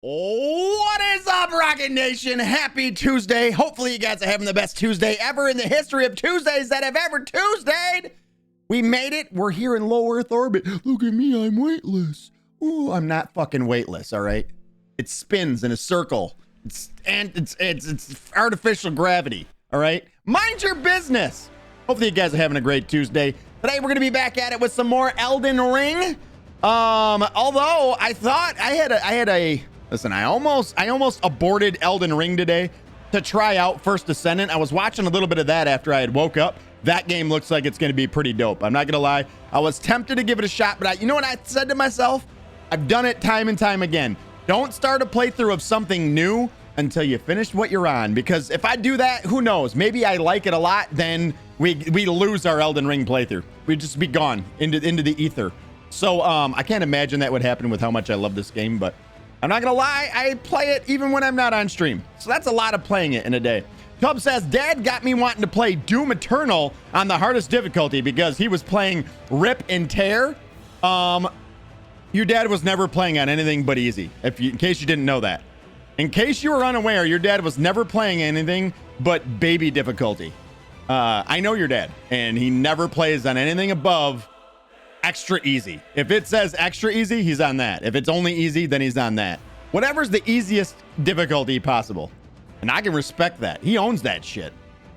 What is up, Rocket Nation? Happy Tuesday. Hopefully you guys are having the best Tuesday ever in the history of Tuesdays that have ever Tuesdayed. We made it. We're here in low Earth orbit. Look at me, I'm weightless. Ooh, I'm not fucking weightless, all right? It spins in a circle. It's artificial gravity, all right? Mind your business. Hopefully you guys are having a great Tuesday. Today we're gonna be back at it with some more Elden Ring. Although I thought I had a listen, I almost aborted Elden Ring today to try out First Descendant. I was watching a little bit of that after I had woke up. That game looks like it's going to be pretty dope. I'm not going to lie. I was tempted to give it a shot, but you know what I said to myself? I've done it time and time again. Don't start a playthrough of something new until you finish what you're on, because if I do that, who knows? Maybe I like it a lot, then we lose our Elden Ring playthrough. We'd just be gone into the ether. So I can't imagine that would happen with how much I love this game, but I'm not gonna lie, I play it even when I'm not on stream. So that's a lot of playing it in a day. Tub says, Dad got me wanting to play Doom Eternal on the hardest difficulty because he was playing Rip and Tear. Your dad was never playing on anything but easy, in case you didn't know that. In case you were unaware, your dad was never playing anything but baby difficulty. I know your dad, and he never plays on anything above extra easy. If it says extra easy, he's on that. If it's only easy, then he's on that. Whatever's the easiest difficulty possible. And I can respect that. He owns that shit.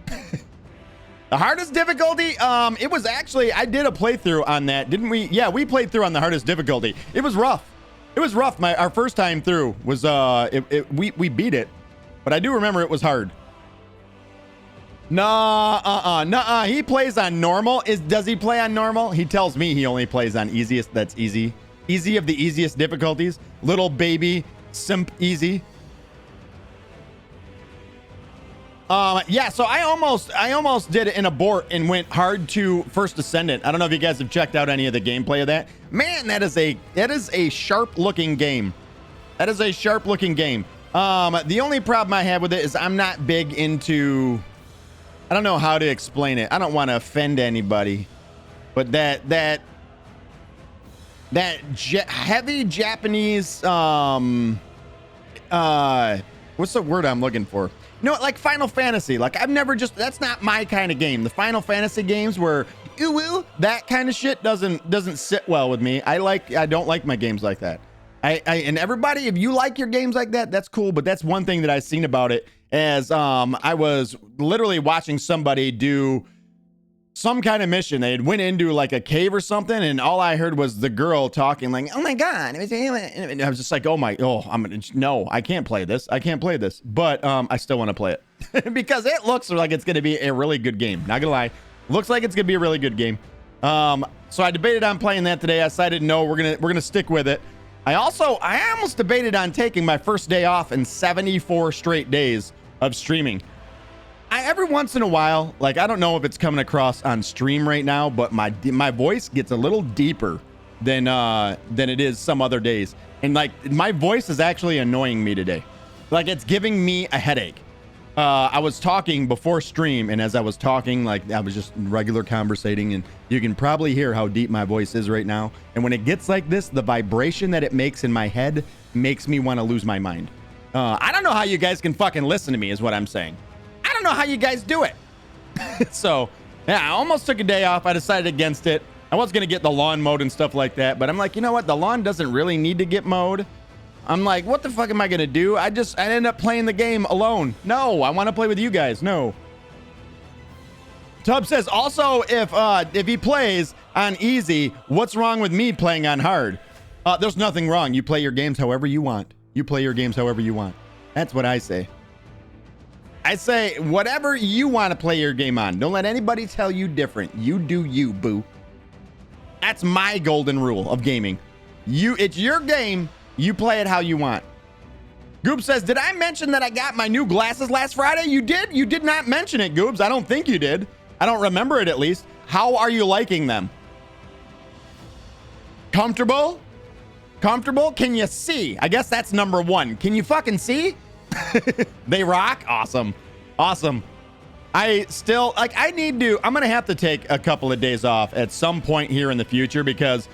The hardest difficulty, it was actually, I did a playthrough on that, didn't we? Yeah, we played through on the hardest difficulty. It was rough. It was rough. Our first time through was, we beat it, but I do remember it was hard. Nah, he plays on normal. Does he play on normal? He tells me he only plays on easiest. That's easy. Easy of the easiest difficulties. Little baby simp easy. Yeah, so I almost did it in abort and went hard to First Descendant. I don't know if you guys have checked out any of the gameplay of that. Man, that is a sharp looking game. That is a sharp looking game. The only problem I have with it is I'm not big into, I don't know how to explain it. I don't want to offend anybody, but that heavy Japanese, what's the word I'm looking for? You know, like Final Fantasy. Like that's not my kind of game. The Final Fantasy games where that kind of shit doesn't sit well with me. I don't like my games like that. And everybody, if you like your games like that, that's cool. But that's one thing that I've seen about it. As I was literally watching somebody do some kind of mission. They had went into like a cave or something, and all I heard was the girl talking like, "Oh my god!" And I was just like, no, I can't play this. I can't play this. But I still want to play it because it looks like it's going to be a really good game. Not gonna lie, looks like it's gonna be a really good game. So I debated on playing that today. I decided no, we're gonna stick with it. I almost debated on taking my first day off in 74 straight days of streaming. Every once in a while, like, I don't know if it's coming across on stream right now, but my voice gets a little deeper than it is some other days. And like, my voice is actually annoying me today. Like, it's giving me a headache. I was talking before stream, and as I was talking, like, I was just regular conversating, and you can probably hear how deep my voice is right now. And when it gets like this, the vibration that it makes in my head makes me want to lose my mind. I don't know how you guys can fucking listen to me, is what I'm saying. I don't know how you guys do it. So, yeah, I almost took a day off. I decided against it. I was going to get the lawn mowed and stuff like that, but I'm like, you know what? The lawn doesn't really need to get mowed. I'm like, what the fuck am I going to do? I end up playing the game alone. No, I want to play with you guys. No. Tub says, also, if he plays on easy, what's wrong with me playing on hard? There's nothing wrong. You play your games however you want. You play your games however you want. That's what I say. I say, whatever you want to play your game on. Don't let anybody tell you different. You do you, boo. That's my golden rule of gaming. It's your game. You play it how you want. Goobs says, did I mention that I got my new glasses last Friday? You did? You did not mention it, Goobs. I don't think you did. I don't remember it, at least. How are you liking them? Comfortable? Comfortable? Can you see? I guess that's number one. Can you fucking see? They rock. Awesome. I still, like, I'm going to have to take a couple of days off at some point here in the future because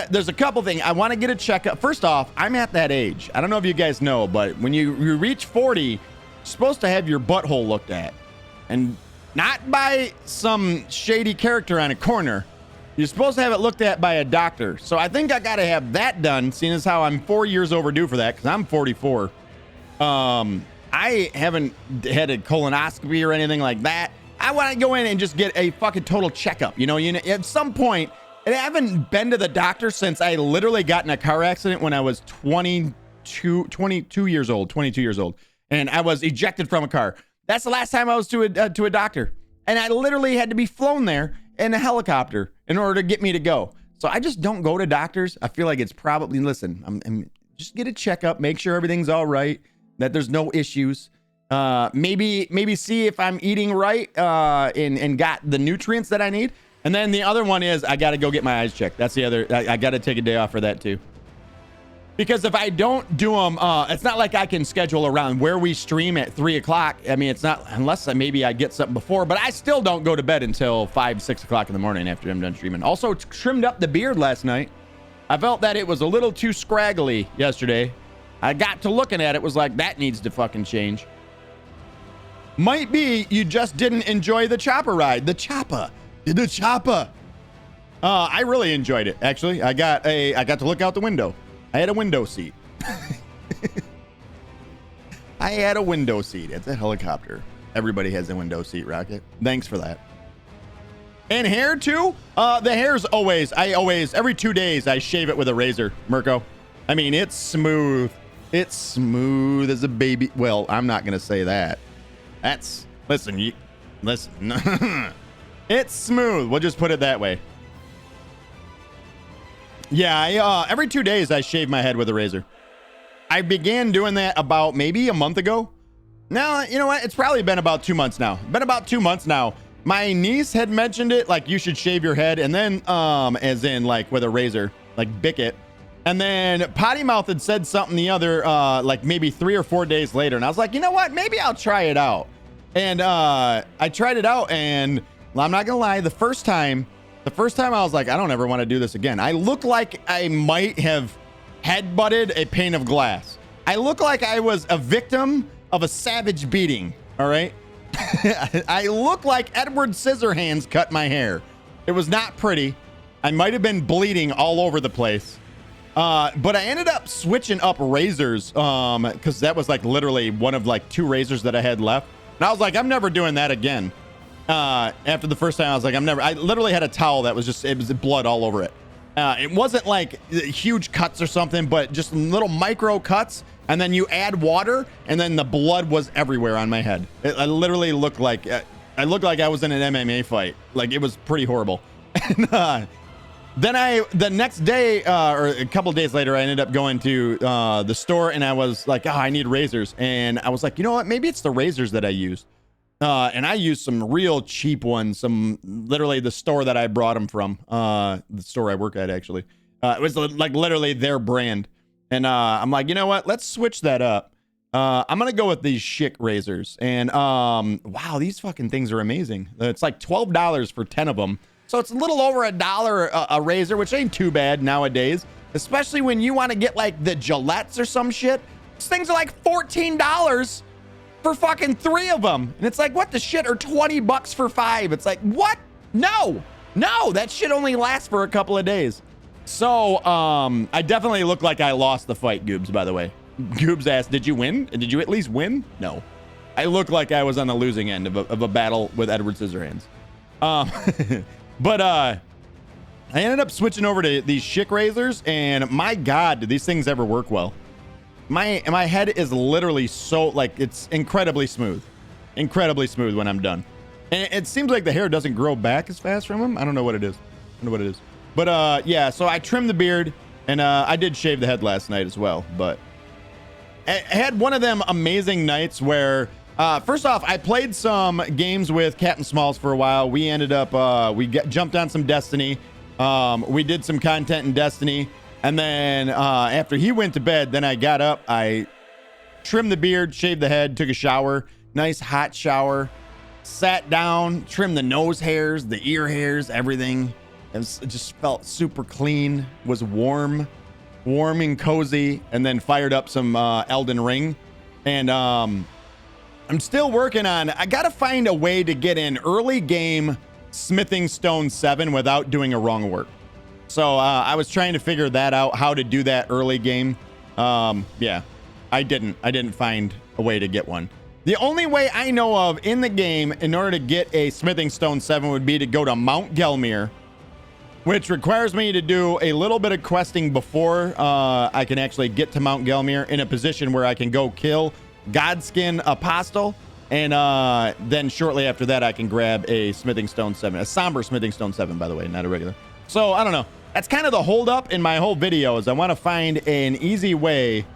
there's a couple things. I want to get a checkup. First off, I'm at that age. I don't know if you guys know, but when you reach 40, you're supposed to have your butthole looked at. And not by some shady character on a corner. You're supposed to have it looked at by a doctor. So I think I got to have that done, seeing as how I'm 4 years overdue for that, because I'm 44. I haven't had a colonoscopy or anything like that. I want to go in and just get a fucking total checkup. You know, at some point, and I haven't been to the doctor since I literally got in a car accident when I was 22 years old. And I was ejected from a car. That's the last time I was to a doctor. And I literally had to be flown there in a helicopter in order to get me to go. So I just don't go to doctors. I feel like it's probably, listen, I'm just get a checkup, make sure everything's all right, that there's no issues. Maybe see if I'm eating right and got the nutrients that I need. And then the other one is I got to go get my eyes checked. That's the other. I got to take a day off for that too. Because if I don't do them, it's not like I can schedule around where we stream at 3 o'clock. I mean, it's not unless maybe I get something before, but I still don't go to bed until 5, 6 o'clock in the morning after I'm done streaming. Also trimmed up the beard last night. I felt that it was a little too scraggly yesterday. I got to looking at it, was like, that needs to fucking change. Might be you just didn't enjoy the chopper ride. The chopper. I really enjoyed it, actually. I got to look out the window. I had a window seat. I had a window seat. It's a helicopter. Everybody has a window seat, Rocket. Thanks for that. And hair too? The hair's every 2 days I shave it with a razor, Mirko. I mean, it's smooth. It's smooth as a baby. Well, I'm not going to say that. Listen. It's smooth. We'll just put it that way. Yeah, every 2 days I shave my head with a razor. I began doing that about maybe a month ago. Now, you know what? It's probably been about 2 months now. My niece had mentioned it, like, you should shave your head, and then, as in, like, with a razor, like, bick it. And then Potty Mouth had said something the other, like, maybe 3 or 4 days later, and I was like, you know what? Maybe I'll try it out. And I tried it out, and well, I'm not gonna lie, the first time I was like, I don't ever want to do this again. I look like I might have headbutted a pane of glass. I look like I was a victim of a savage beating, all right? I look like Edward Scissorhands cut my hair. It was not pretty. I might have been bleeding all over the place. But I ended up switching up razors because that was like literally one of like 2 razors that I had left. And I was like, I'm never doing that again. After the first time, I was like, I literally had a towel that was it was blood all over it. It wasn't like huge cuts or something, but just little micro cuts. And then you add water, and then the blood was everywhere on my head. I literally looked like I was in an MMA fight. Like, it was pretty horrible. And then the next day, or a couple days later, I ended up going to the store, and I was like, oh, I need razors. And I was like, you know what? Maybe it's the razors that I used. And I used some real cheap ones, literally the store that I brought them from, the store I work at, actually. It was like literally their brand. And I'm like, you know what? Let's switch that up. I'm going to go with these Schick razors. And wow, these fucking things are amazing. It's like $12 for 10 of them. So it's a little over $1 a razor, which ain't too bad nowadays, especially when you want to get like the Gillettes or some shit. These things are like $14 for fucking 3 of them. And it's like, what the shit? Or $20 for 5. It's like, what? No, that shit only lasts for a couple of days. So I definitely look like I lost the fight, Goobs, by the way. Goobs asked, did you win? Did you at least win? No. I look like I was on the losing end of a battle with Edward Scissorhands. But I ended up switching over to these Schick razors, and my God, do these things ever work well? My head is literally so, like, it's incredibly smooth when I'm done. And it seems like the hair doesn't grow back as fast from them. I don't know what it is. But yeah, so I trimmed the beard, and I did shave the head last night as well. But I had one of them amazing nights where, first off, I played some games with Captain Smalls for a while. We ended up, jumped on some Destiny. We did some content in Destiny. And then after he went to bed, then I got up, I trimmed the beard, shaved the head, took a shower, nice hot shower, sat down, trimmed the nose hairs, the ear hairs, everything. It just felt super clean, was warm and cozy, and then fired up some Elden Ring. And I'm still working on, I gotta find a way to get in early game Smithing Stone 7 without doing a wrong work. So I was trying to figure that out, how to do that early game. Yeah, I didn't find a way to get one. The only way I know of in the game in order to get a Smithing Stone 7 would be to go to Mount Gelmir, which requires me to do a little bit of questing before I can actually get to Mount Gelmir in a position where I can go kill Godskin Apostle. And then shortly after that, I can grab a Smithing Stone 7, a somber Smithing Stone 7, by the way, not a regular. So I don't know. That's kind of the holdup in my whole video, is I want to find an easy way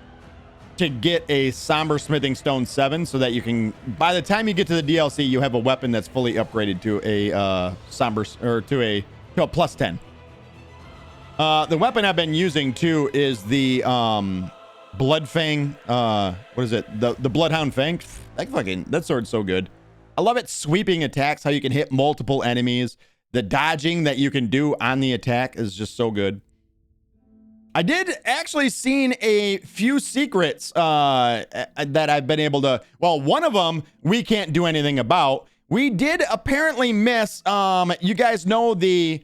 to get a somber Smithing Stone 7 so that you can, by the time you get to the DLC, you have a weapon that's fully upgraded to a somber, or to a plus 10. The weapon I've been using too is the Blood Fang. What is it? The Bloodhound Fang. That sword's so good. I love it. Sweeping attacks, how you can hit multiple enemies. The dodging that you can do on the attack is just so good. I did actually seen a few secrets that I've been able to, well, one of them we can't do anything about. We did apparently miss, you guys know the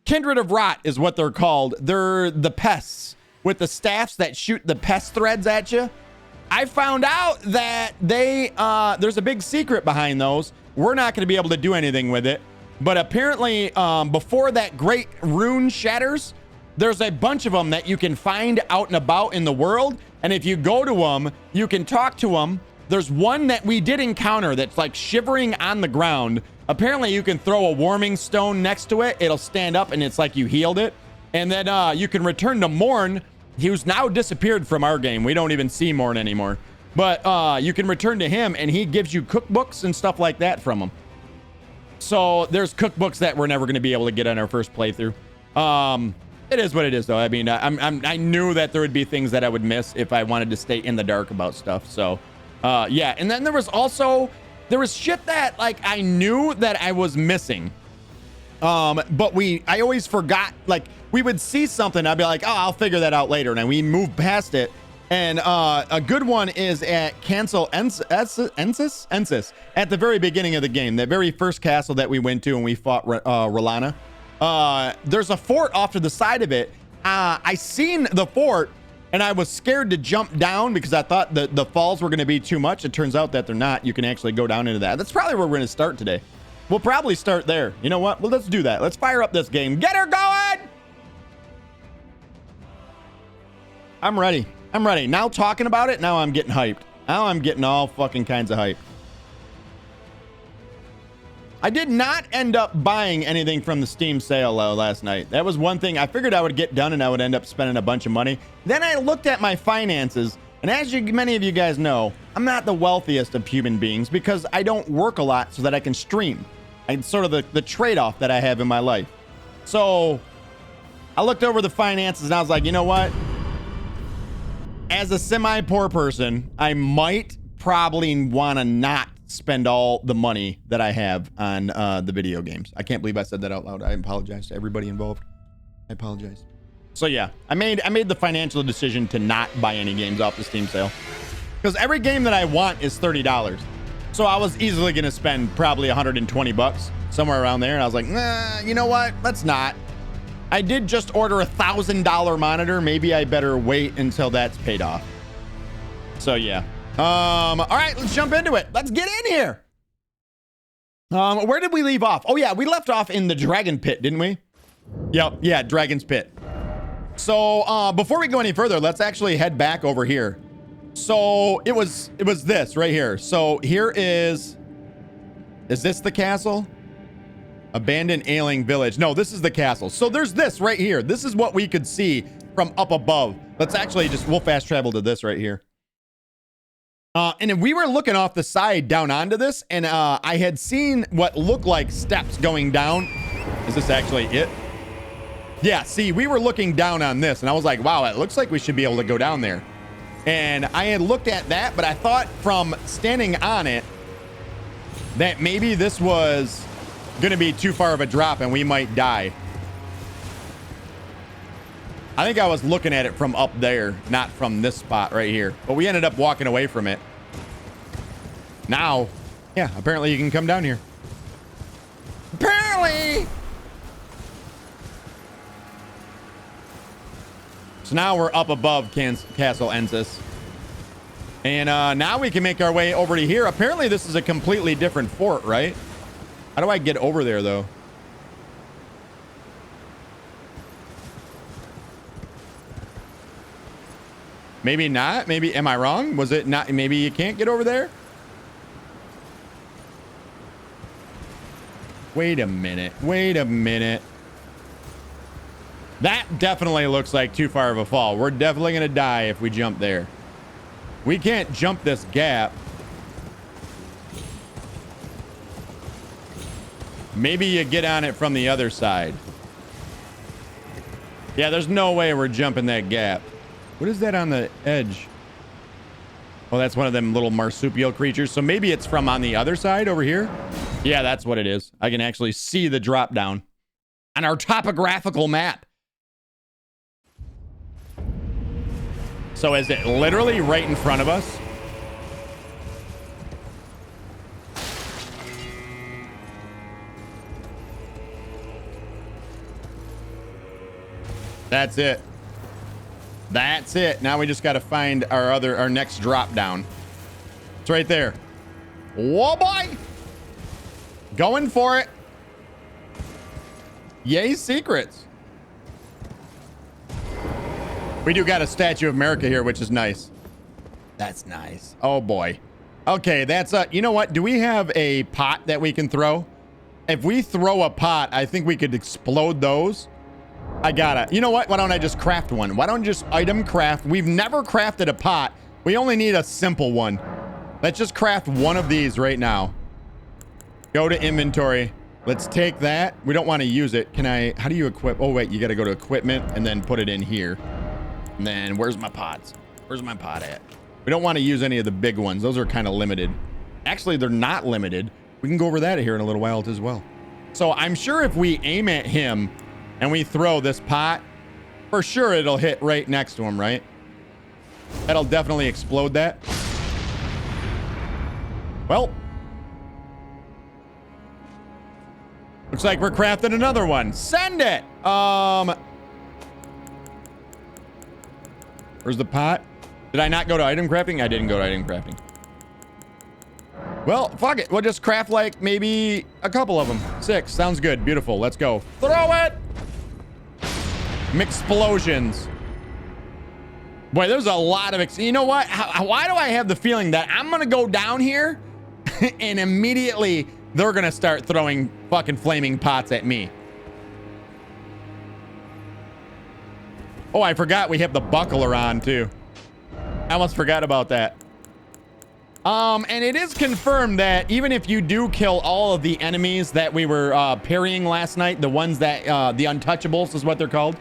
Kindred of Rot is what they're called. They're the pests with the staffs that shoot the pest threads at you. I found out that there's a big secret behind those. We're not going to be able to do anything with it. But apparently, before that great rune shatters, there's a bunch of them that you can find out and about in the world. And if you go to them, you can talk to them. There's one that we did encounter that's like shivering on the ground. Apparently, you can throw a warming stone next to it. It'll stand up and it's like you healed it. And then you can return to Morn, who's now disappeared from our game. We don't even see Morn anymore. But you can return to him and he gives you cookbooks and stuff like that from him. So there's cookbooks that we're never going to be able to get on our first playthrough. It is what it is, though. I mean, I knew that there would be things that I would miss if I wanted to stay in the dark about stuff. So, yeah. And then there was shit that like I knew that I was missing. But I always forgot. Like we would see something, I'd be like, oh, I'll figure that out later, and then we moved past it. And a good one is at Cancel Ensis at the very beginning of the game, that very first castle that we went to and we fought Rolana. There's a fort off to the side of it. I seen the fort and I was scared to jump down because I thought the falls were going to be too much. It turns out that they're not. You can actually go down into that. That's probably where we're going to start today. We'll probably start there. You know what? Well, let's do that. Let's fire up this game. Get her going! I'm ready. I'm ready. Now talking about it, now I'm getting hyped. Now I'm getting all fucking kinds of hype. I did not end up buying anything from the Steam sale last night. That was one thing I figured I would get done and I would end up spending a bunch of money. Then I looked at my finances, and as many of you guys know, I'm not the wealthiest of human beings because I don't work a lot so that I can stream. It's sort of the trade-off that I have in my life. So I looked over the finances and I was like, you know what? As a semi-poor person, I might probably want to not spend all the money that I have on the video games. I can't believe I said that out loud. I apologize to everybody involved. I apologize. So yeah, I made the financial decision to not buy any games off the Steam sale because every game that I want is $30. So I was easily going to spend probably 120 bucks, somewhere around there. And I was like, nah, you know what? Let's not. I did just order a $1,000 monitor. Maybe I better wait until that's paid off. So yeah. All right, let's jump into it. Let's get in here. Where did we leave off? Oh yeah, we left off in the Dragon Pit, didn't we? Yep, yeah, Dragon's Pit. So before we go any further, let's actually head back over here. So it was this right here. So here is this the castle? Abandoned ailing village. No, this is the castle. So there's this right here. This is what we could see from up above. Let's actually we'll fast travel to this right here. And then we were looking off the side down onto this, and I had seen what looked like steps going down. Is this actually it? Yeah, see, we were looking down on this, and I was like, wow, it looks like we should be able to go down there. And I had looked at that, but I thought from standing on it that maybe this was going to be too far of a drop and we might die. I think I was looking at it from up there, not from this spot right here. But we ended up walking away from it. Now, yeah, apparently you can come down here. Apparently! So now we're up above Castle Ensis. And now we can make our way over to here. Apparently this is a completely different fort, right? How do I get over there, though? Maybe not. Maybe, am I wrong? Was it not? Maybe you can't get over there? Wait a minute. Wait a minute. That definitely looks like too far of a fall. We're definitely going to die if we jump there. We can't jump this gap. Maybe you get on it from the other side. Yeah, there's no way we're jumping that gap. What is that on the edge? Oh, that's one of them little marsupial creatures. So maybe it's from on the other side over here. Yeah, that's what it is. I can actually see the drop down on our topographical map. So is it literally right in front of us? That's it. That's it. Now we just got to find our next drop down. It's right there. Whoa, boy. Going for it. Yay, secrets. We do got a statue of Marika here, which is nice. That's nice. Oh, boy. Okay, that's you know what? Do we have a pot that we can throw? If we throw a pot, I think we could explode those. I gotta. You know what? Why don't I just craft one? Why don't I just item craft? We've never crafted a pot. We only need a simple one. Let's just craft one of these right now. Go to inventory. Let's take that. We don't want to use it. Can I? How do you equip? Oh, wait. You got to go to equipment and then put it in here. And then where's my pots? Where's my pot at? We don't want to use any of the big ones. Those are kind of limited. Actually, they're not limited. We can go over that here in a little while as well. So I'm sure if we aim at him and we throw this pot, for sure it'll hit right next to him, right? That'll definitely explode that. Well, looks like we're crafting another one. Send it. Where's the pot? Did I not go to item crafting? I didn't go to item crafting. Well, fuck it. We'll just craft like maybe a couple of them. 6. Sounds good. Beautiful. Let's go. Throw it. Mixplosions. Boy, there's a lot of... You know what? Why do I have the feeling that I'm going to go down here and immediately they're going to start throwing fucking flaming pots at me? Oh, I forgot we have the buckler on too. I almost forgot about that. And it is confirmed that even if you do kill all of the enemies that we were parrying last night, the ones that the untouchables is what they're called.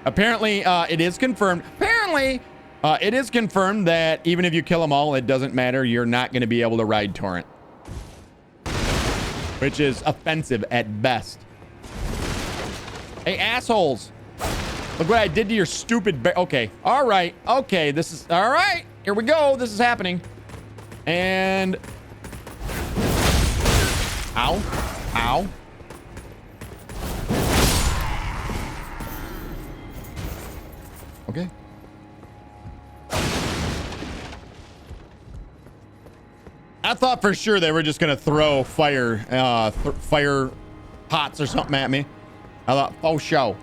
Apparently, it is confirmed. Apparently, it is confirmed that even if you kill them all, it doesn't matter. You're not going to be able to ride torrent, which is offensive at best. Hey, assholes. Look what I did to your stupid bear. Okay. All right. Okay. This is all right. Here we go. This is happening. And ow. Ow. Okay. I thought for sure they were just going to throw fire pots or something at me. I thought, oh, show.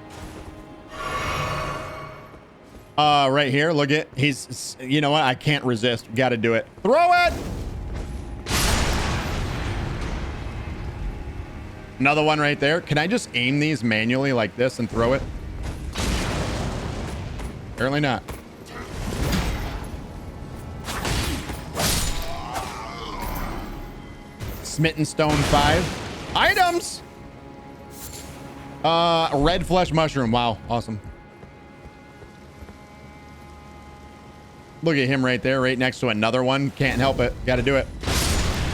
Right here, look at, he's, you know what? I can't resist. Got to do it. Throw it. Another one right there. Can I just aim these manually like this and throw it? Apparently not. Smitten Stone 5. Items. Red flesh mushroom. Wow. Awesome. Look at him right there, right next to another one. Can't help it. Got to do it.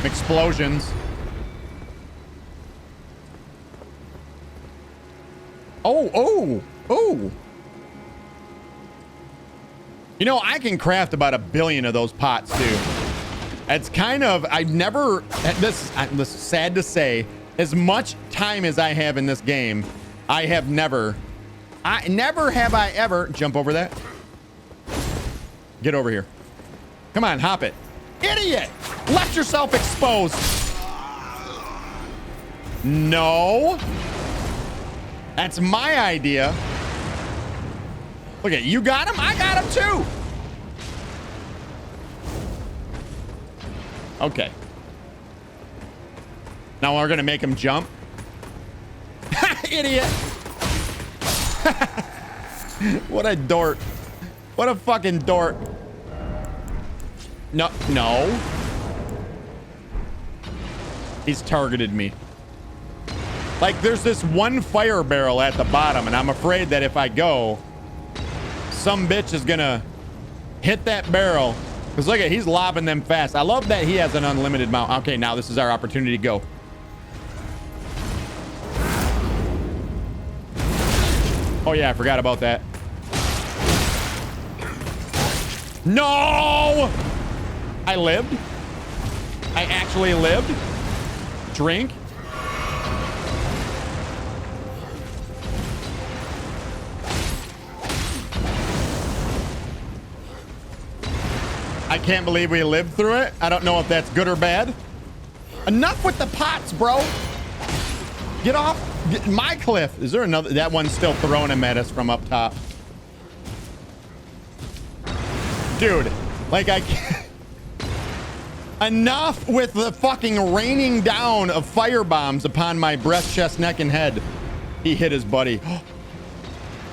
Explosions. Oh, oh, oh. You know, I can craft about 1 billion of those pots too. It's kind of, I've never, this is sad to say, as much time as I have in this game, never have I ever, jump over that. Get over here. Come on, hop it. Idiot! Left yourself exposed. No. That's my idea. Look at you, got him? I got him too. Okay. Now we're gonna make him jump. Idiot. What a dork. What a fucking dork. No, no. He's targeted me. Like, there's this one fire barrel at the bottom, and I'm afraid that if I go, some bitch is gonna hit that barrel. Because look at, he's lobbing them fast. I love that he has an unlimited amount. Okay, now this is our opportunity to go. Oh yeah, I forgot about that. No! I lived. I actually lived. Drink. I can't believe we lived through it. I don't know if that's good or bad. Enough with the pots, bro. Get off my cliff. Is there another? That one's still throwing him at us from up top. Dude, like I can't. Enough with the fucking raining down of fire bombs upon my breast, chest, neck, and head. He hit his buddy.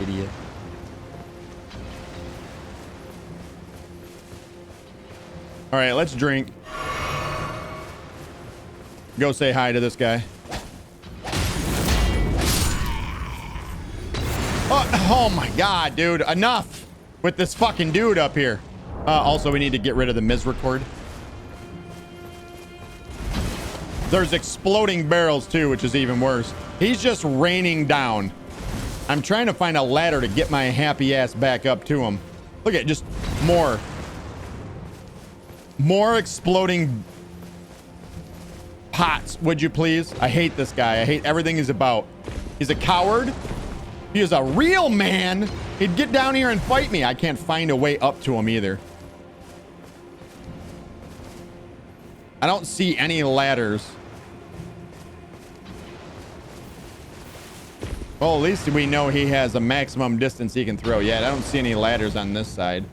Idiot. All right, let's drink. Go say hi to this guy. Oh my God, dude. Enough with this fucking dude up here. Also, we need to get rid of the misrecord. There's exploding barrels too, which is even worse. He's just raining down. I'm trying to find a ladder to get my happy ass back up to him. Look at just more exploding pots, would you please? I hate this guy. I hate everything he's about. He's a coward. He is a real man. He'd get down here and fight me. I can't find a way up to him either. I don't see any ladders. Well, at least we know he has a maximum distance he can throw. Yeah, I don't see any ladders on this side.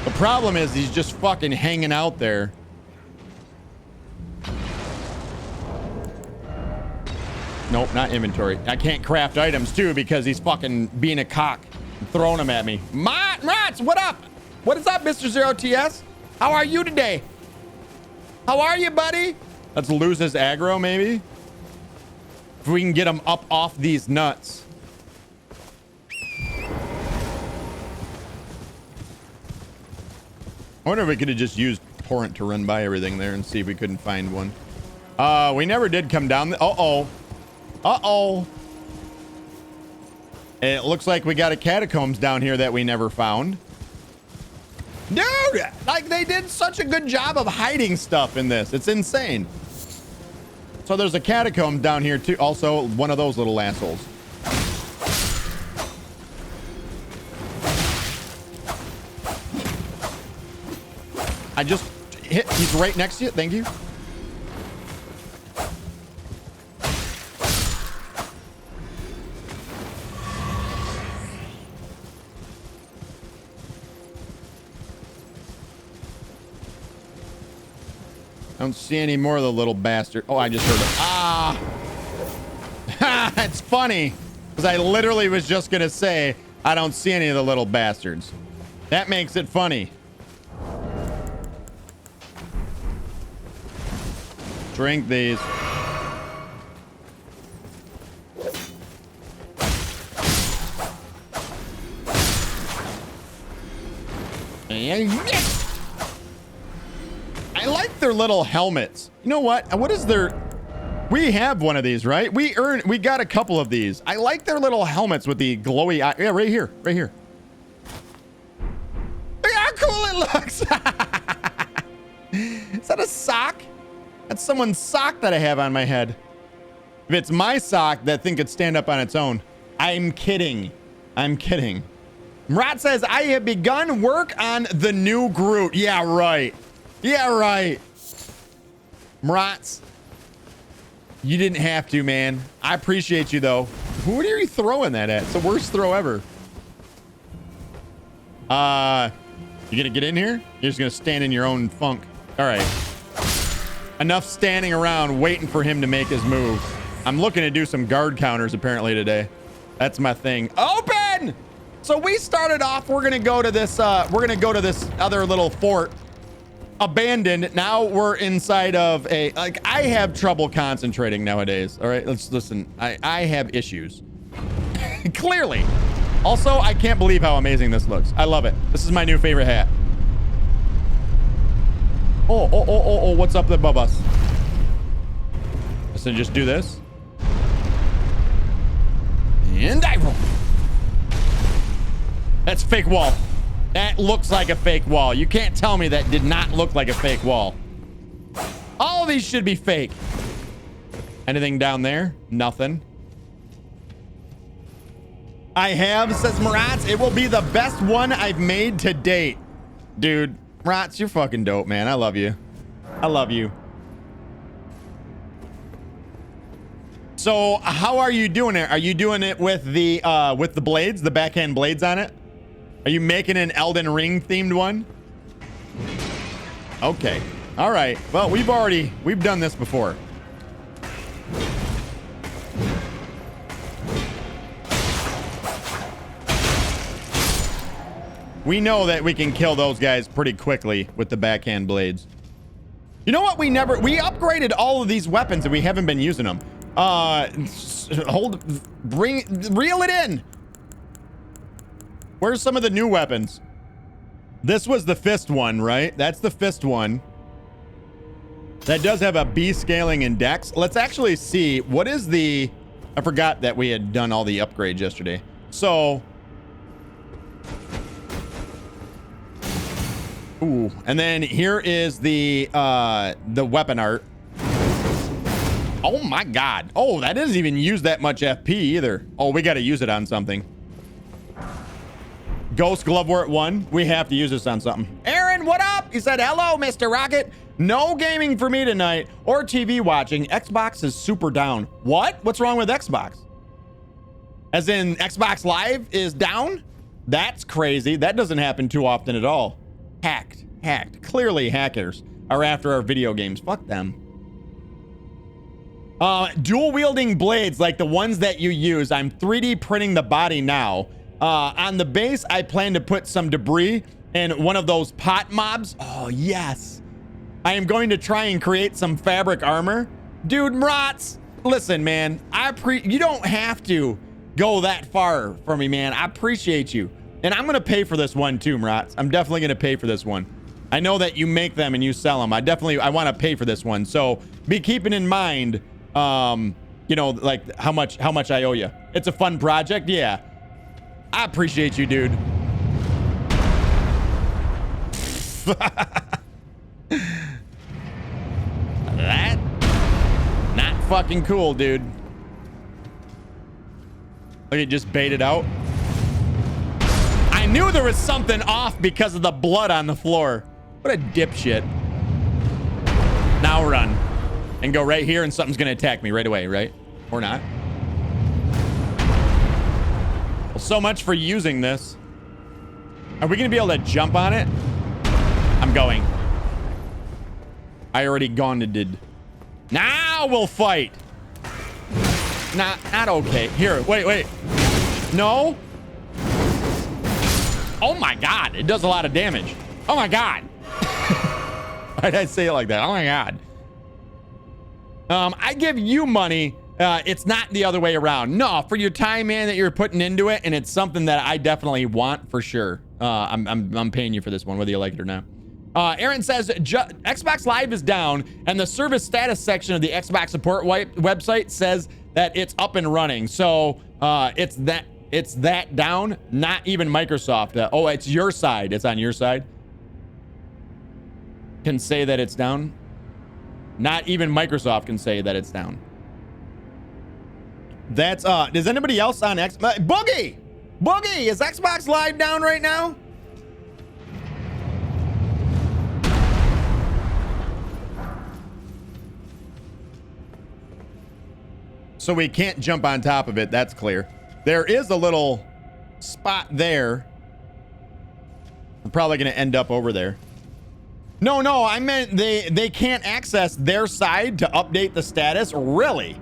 The problem is he's just fucking hanging out there. Nope, not inventory. I can't craft items too because he's fucking being a cock and throwing them at me. Rats, what up? What is up, Mr. 0TS? How are you today? How are you, buddy? Let's lose his aggro, maybe. If we can get him up off these nuts. I wonder if we could have just used torrent to run by everything there and see if we couldn't find one. We never did come down. Uh-oh. It looks like we got a catacombs down here that we never found. Dude, like they did such a good job of hiding stuff in this. It's insane. So there's a catacomb down here too. Also, one of those little assholes. I just hit. He's right next to you. Thank you. I don't see any more of the little bastard. Oh, I just heard it. Ah! It's funny because I literally was just gonna say I don't see any of the little bastards. That makes it funny. Drink these. I like their little helmets. You know what? What is their... We have one of these, right? We got a couple of these. I like their little helmets with the glowy eye. Yeah, right here. Right here. looks. Is that a sock? That's someone's sock that I have on my head. If it's my sock, that thing could stand up on its own. I'm kidding. I'm kidding. Murat says, I have begun work on the new Groot. Yeah, right. Yeah, right. Murat, you didn't have to, man. I appreciate you, though. Who are you throwing that at? It's the worst throw ever. You gonna get in here? You're just gonna stand in your own funk. All right. Enough standing around waiting for him to make his move. I'm looking to do some guard counters apparently today. That's my thing. Open! So we started off, we're gonna go to this other little fort. Abandoned. Now we're inside of a, like, I have trouble concentrating nowadays. All right, let's listen. I have issues. Clearly. Also, I can't believe how amazing this looks. I love it. This is my new favorite hat. Oh, what's up above us? So just do this. And I roll. That's a fake wall. That looks like a fake wall. You can't tell me that did not look like a fake wall. All of these should be fake. Anything down there? Nothing. I have, says Maratz. It will be the best one I've made to date. Dude, Maratz, you're fucking dope, man. I love you. I love you. So how are you doing it? Are you doing it with the blades, the backhand blades on it? Are you making an Elden Ring themed one? Okay. All right. Well, we've done this before. We know that we can kill those guys pretty quickly with the backhand blades. You know what? We upgraded all of these weapons and we haven't been using them. Reel it in. Where's some of the new weapons? This was the fist one, right? That's the fist one. That does have a B scaling and dex. Let's actually see what is the, I forgot that we had done all the upgrades yesterday. So, ooh, and then here is the weapon art. Oh my God. Oh, that doesn't even use that much FP either. Oh, we got to use it on something. Ghost glove, we're at 1. We have to use this on something. Aaron, what up? He said, hello, Mr. Rocket. No gaming for me tonight or TV watching. Xbox is super down. What? What's wrong with Xbox? As in Xbox Live is down? That's crazy. That doesn't happen too often at all. Hacked. Clearly hackers are after our video games. Fuck them. Dual wielding blades like the ones that you use. I'm 3D printing the body now. On the base, I plan to put some debris and one of those pot mobs. Oh, yes. I am going to try and create some fabric armor. Dude, Mratz, listen, man. You don't have to go that far for me, man. I appreciate you. And I'm going to pay for this one too, Mratz. I'm definitely going to pay for this one. I know that you make them and you sell them. I want to pay for this one. So be keeping in mind, you know, like how much I owe you. It's a fun project. Yeah. I appreciate you, dude. That not fucking cool, dude. Look, it just baited out. I knew there was something off because of the blood on the floor. What a dipshit. Now run and go right here and something's gonna attack me right away, right? Or not. Well, so much for using this. Are we gonna be able to jump on it? I'm going. I already gone to did. Now we'll fight. Not okay. Here, wait. No. Oh my God, it does a lot of damage. Oh my God. Why did I say it like that? Oh my God. I give you money. It's not the other way around. No, for your time, man, that you're putting into it, and it's something that I definitely want for sure. I'm paying you for this one, whether you like it or not. Aaron says Xbox Live is down, and the service status section of the Xbox support website says that it's up and running. So it's that down. Not even Microsoft. Oh, it's your side. It's on your side. can say that it's down. Not even Microsoft can say that it's down. That's does anybody else on Xbox? Boogie! Boogie! Is Xbox Live down right now? So we can't jump on top of it, that's clear. There is a little spot there. I'm probably gonna end up over there. No, I meant they can't access their side to update the status. Really?